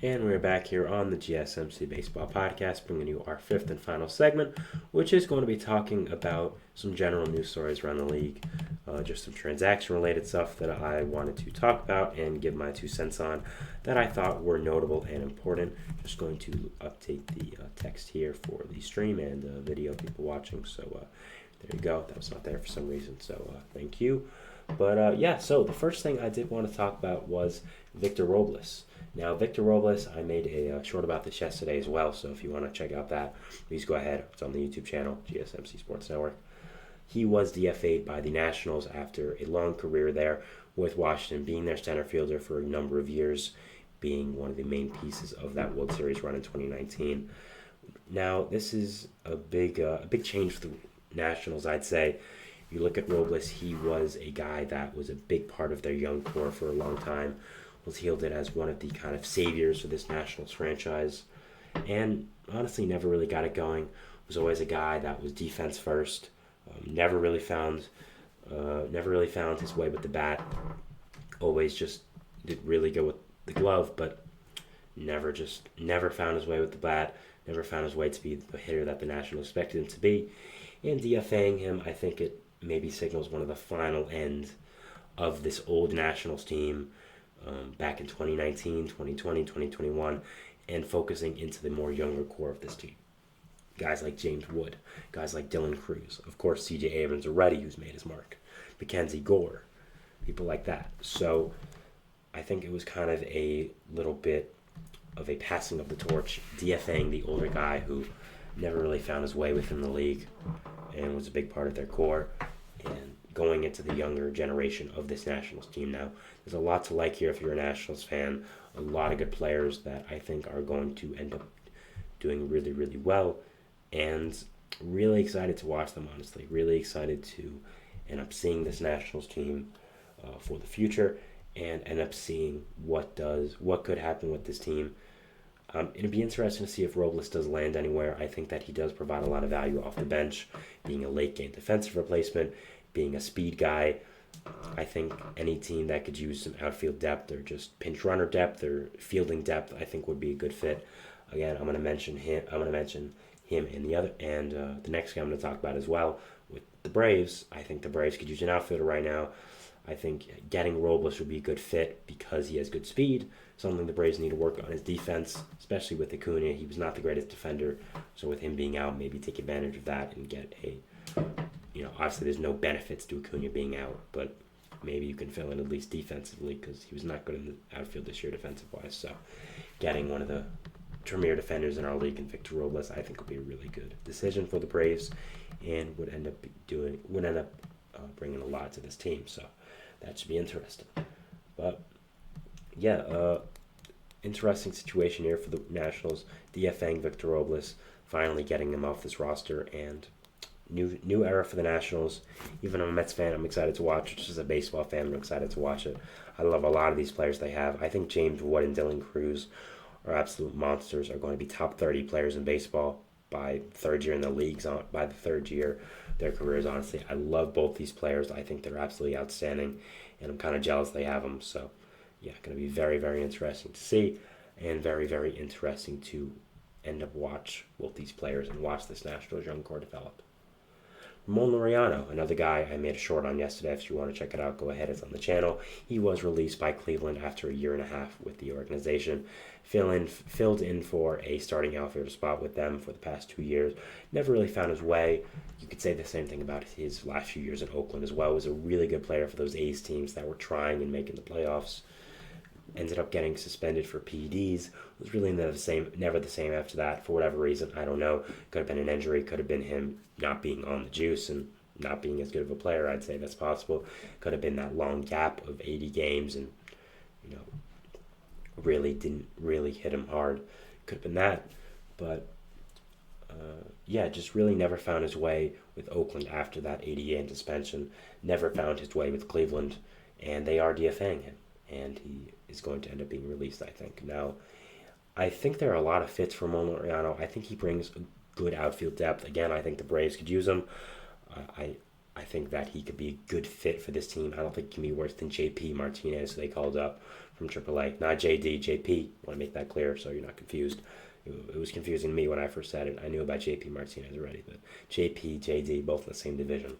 And we're back here on the GSMC Baseball Podcast, bringing you our fifth and final segment, which is going to be talking about some general news stories around the league, just some transaction-related stuff that I wanted to talk about and give my 2 cents on that I thought were notable and important. Just going to update the text here for the stream and video people watching. So there you go. That was not there for some reason, so thank you. But so the first thing I did want to talk about was Victor Robles. Now, Victor Robles, I made a short about this yesterday as well, so if you want to check out that, please go ahead. It's on the YouTube channel, GSMC Sports Network. He was DFA'd by the Nationals after a long career there with Washington, being their center fielder for a number of years, being one of the main pieces of that World Series run in 2019. Now, this is a big change for the Nationals, I'd say. You look at Robles, he was a guy that was a big part of their young core for a long time, was hailed as one of the kind of saviors for this Nationals franchise, and honestly never really got it going. Was always a guy that was defense first, never really found his way with the bat. Always just did really good with the glove, but never found his way with the bat. Never found his way to be the hitter that the Nationals expected him to be. And DFAing him, I think it maybe signals one of the final end of this old Nationals team back in 2019, 2020, 2021, and focusing into the more younger core of this team. Guys like James Wood, guys like Dylan Cruz, of course C.J. Abrams already, who's made his mark, Mackenzie Gore, people like that. So I think it was kind of a little bit of a passing of the torch, DFAing the older guy who never really found his way within the league and was a big part of their core, and going into the younger generation of this Nationals team now. There's a lot to like here if you're a Nationals fan. A lot of good players that I think are going to end up doing really, really well, and really excited to watch them, honestly. Really excited to end up seeing this Nationals team for the future and end up seeing what could happen with this team. It'd be interesting to see if Robles does land anywhere. I think that he does provide a lot of value off the bench, being a late-game defensive replacement, being a speed guy. I think any team that could use some outfield depth or just pinch runner depth or fielding depth, I think would be a good fit. Again, I'm going to mention him and the next guy I'm going to talk about as well with the Braves. I think the Braves could use an outfielder right now. I think getting Robles would be a good fit because he has good speed, something the Braves need to work on his defense, especially with Acuna. He was not the greatest defender, so with him being out, maybe take advantage of that and get obviously there's no benefits to Acuna being out, but maybe you can fill in at least defensively because he was not good in the outfield this year defensive-wise. So getting one of the premier defenders in our league in Victor Robles, I think would be a really good decision for the Braves and would end up bringing a lot to this team. So that should be interesting. But interesting situation here for the Nationals. DFAing Victor Robles, finally getting him off this roster, and new era for the Nationals. Even I'm a Mets fan, I'm excited to watch it. Just as a baseball fan, I'm excited to watch it. I love a lot of these players they have. I think James Wood and Dylan Cruz are absolute monsters, are going to be top 30 players in baseball by third year in the leagues, by the third year their careers, honestly. I love both these players. I think they're absolutely outstanding, and I'm kind of jealous they have them. So, going to be very, very interesting to see, and very, very interesting to end up watch both these players and watch this Nationals young core develop. Ramon Laureano, another guy I made a short on yesterday. If you want to check it out, go ahead. It's on the channel. He was released by Cleveland after a year and a half with the organization. Filled in for a starting outfielder spot with them for the past 2 years. Never really found his way. You could say the same thing about his last few years in Oakland as well. Was a really good player for those A's teams that were trying and making the playoffs. Ended up getting suspended for PEDs. Was really never the same after that for whatever reason. I don't know. Could have been an injury. Could have been him not being on the juice and not being as good of a player. I'd say that's possible. Could have been that long gap of 80 games and really didn't really hit him hard. Could have been that, but just really never found his way with Oakland after that 80-game suspension. Never found his way with Cleveland, and they are DFAing him, and he is going to end up being released, I think. Now, I think there are a lot of fits for Ramon Laureano. I think he brings good outfield depth. Again, I think the Braves could use him. I I think that he could be a good fit for this team. I don't think he can be worse than JP Martinez, who they called up from AAA. Not JD, JP. I want to make that clear so you're not confused. It was confusing to me when I first said it. I knew about JP Martinez already, but JP, JD, both in the same division.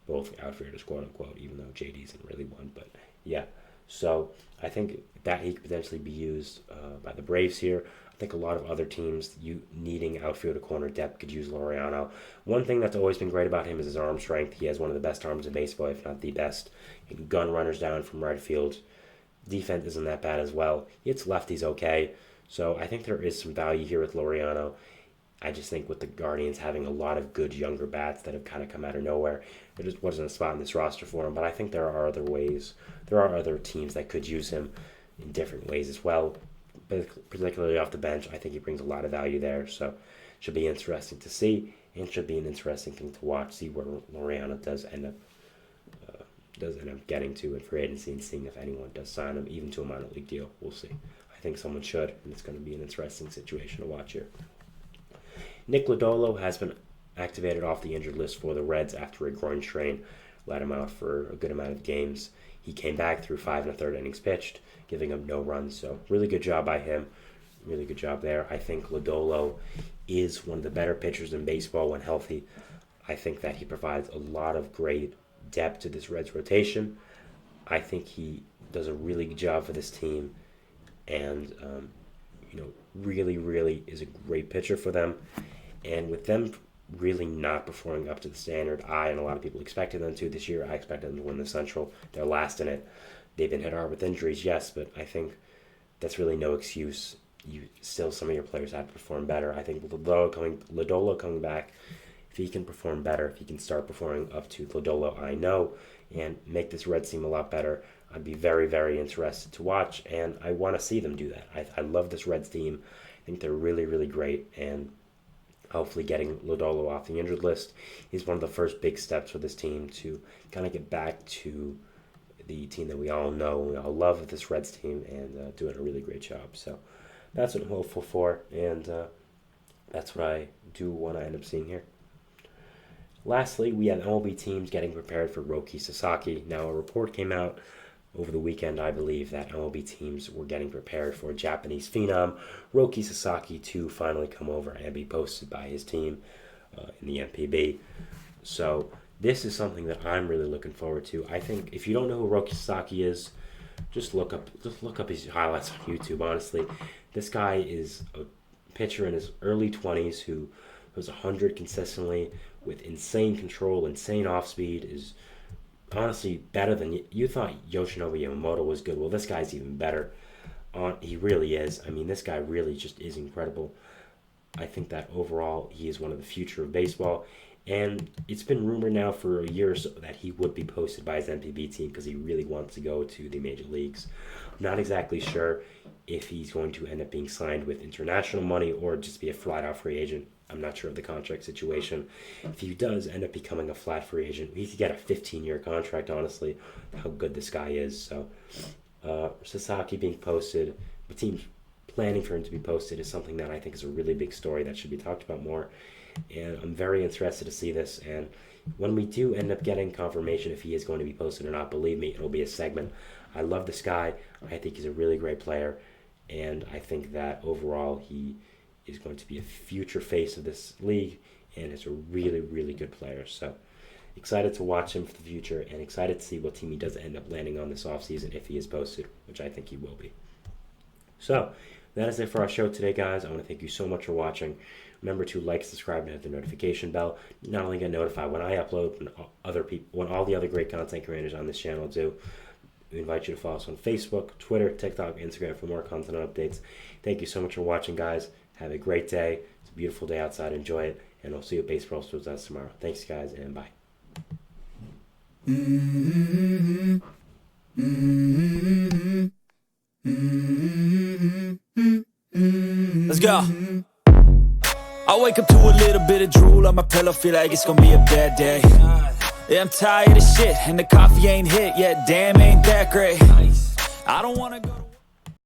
Both outfielders, quote unquote, even though JD isn't really one. But yeah, so I think that he could potentially be used by the Braves here. I think a lot of other teams needing outfield or corner depth could use Laureano. One thing that's always been great about him is his arm strength. He has one of the best arms in baseball, if not the best. He can gun runners down from right field. Defense isn't that bad as well. He hits lefties okay. So I think there is some value here with Laureano. I just think with the Guardians having a lot of good younger bats that have kind of come out of nowhere, there just wasn't a spot in this roster for him. But I think there are other ways. There are other teams that could use him in different ways as well, particularly off the bench. I think he brings a lot of value there. So it should be interesting to see, and should be an interesting thing to watch, see where Laureano does end up getting to in free agency, and seeing if anyone does sign him, even to a minor league deal. We'll see. I think someone should, and it's going to be an interesting situation to watch here. Nick Lodolo has been activated off the injured list for the Reds after a groin strain let him out for a good amount of games. He came back through 5 1/3 innings pitched, giving him no runs. So really good job by him. Really good job there. I think Lodolo is one of the better pitchers in baseball when healthy. I think that he provides a lot of great depth to this Reds rotation. I think he does a really good job for this team, and really, really is a great pitcher for them. And with them really not performing up to the standard I and a lot of people expected them to this year, I expected them to win the Central. They're last in it. They've been hit hard with injuries, yes, but I think that's really no excuse. Some of your players have to perform better. I think Lodolo coming back, if he can perform better, if he can start performing up to Lodolo I know, and make this Reds team a lot better, I'd be very, very interested to watch, and I want to see them do that. I love this Reds team. I think they're really, really great, and hopefully getting Lodolo off the injured list is one of the first big steps for this team to kind of get back to the team that we all know, we all love, this Reds team, and doing a really great job. So that's what I'm hopeful for, and that's what I do want to end up seeing here. Lastly, we have MLB teams getting prepared for Roki Sasaki. Now, a report came out over the weekend, I believe, that MLB teams were getting prepared for Japanese phenom Roki Sasaki to finally come over and be posted by his team in the MPB. So this is something that I'm really looking forward to. I think if you don't know who Roki Sasaki is, just look up his highlights on YouTube. Honestly, this guy is a pitcher in his early 20s who goes 100 consistently with insane control, insane off speed, is honestly better than you thought. Yoshinobu Yamamoto was good. Well, this guy's even better. He really is. I mean, this guy really just is incredible. I think that overall he is one of the future of baseball. And it's been rumored now for a year or so that he would be posted by his MPB team because he really wants to go to the major leagues. I'm not exactly sure if he's going to end up being signed with international money or just be a flat-out free agent. I'm not sure of the contract situation. If he does end up becoming a flat free agent, he could get a 15-year contract, honestly, how good this guy is. So Sasaki being posted, the team's planning for him to be posted, is something that I think is a really big story that should be talked about more. And I'm very interested to see this. And when we do end up getting confirmation if he is going to be posted or not, believe me, it'll be a segment. I love this guy. I think he's a really great player. And I think that overall he is going to be a future face of this league and is a really, really good player. So excited to watch him for the future and excited to see what team he does end up landing on this offseason if he is posted, which I think he will be. So that is it for our show today, guys. I want to thank you so much for watching. Remember to like, subscribe, and hit the notification bell. Not only get notified when I upload, when all the other great content creators on this channel do. We invite you to follow us on Facebook, Twitter, TikTok, Instagram for more content and updates. Thank you so much for watching, guys. Have a great day. It's a beautiful day outside. Enjoy it. And we'll see you at Baseball Sports Us tomorrow. Thanks, guys, and bye. Let's go. I wake up to a little bit of drool on my pillow, feel like it's gonna be a bad day. Yeah, I'm tired of shit, and the coffee ain't hit yet, damn, ain't that great. I don't wanna go